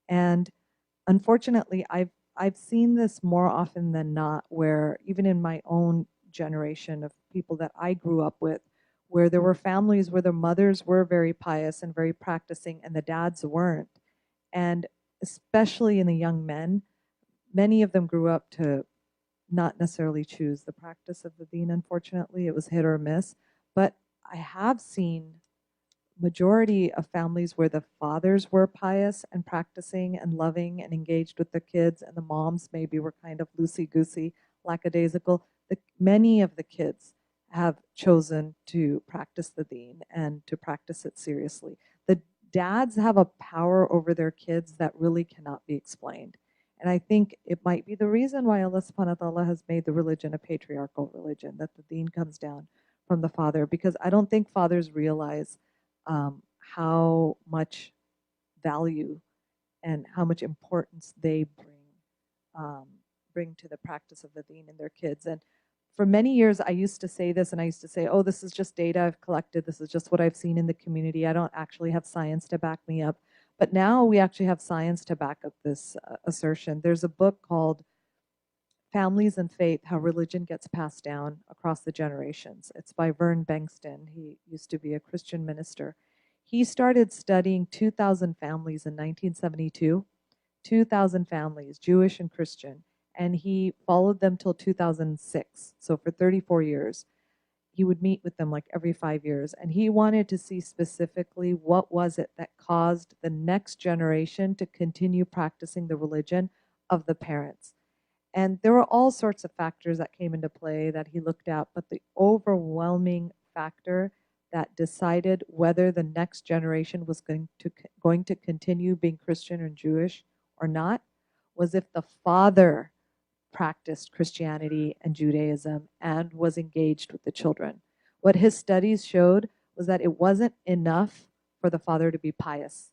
And unfortunately, I've seen this more often than not, where even in my own generation of people that I grew up with, where there were families where the mothers were very pious and very practicing and the dads weren't. And especially in the young men, many of them grew up to not necessarily choose the practice of the deen, unfortunately. It was hit or miss. But I have seen majority of families where the fathers were pious and practicing and loving and engaged with the kids, and the moms maybe were kind of loosey-goosey, lackadaisical. Many of the kids have chosen to practice the deen and to practice it seriously. The dads have a power over their kids that really cannot be explained. And I think it might be the reason why Allah subhanahu wa ta'ala has made the religion a patriarchal religion, that the deen comes down from the father, because I don't think fathers realize how much value and how much importance they bring to the practice of the deen in their kids. And for many years, I used to say this, and I used to say, oh, this is just data I've collected. This is just what I've seen in the community. I don't actually have science to back me up. But now we actually have science to back up this assertion. There's a book called Families and Faith, How Religion Gets Passed Down Across the Generations. It's by Vern Bengston. He used to be a Christian minister. He started studying 2,000 families in 1972, 2,000 families, Jewish and Christian, and he followed them till 2006. So for 34 years, he would meet with them like every 5 years, and he wanted to see specifically what was it that caused the next generation to continue practicing the religion of the parents. And there were all sorts of factors that came into play that he looked at, but the overwhelming factor that decided whether the next generation was going to continue being Christian and Jewish or not was if the father practiced Christianity and Judaism and was engaged with the children. What his studies showed was that it wasn't enough for the father to be pious.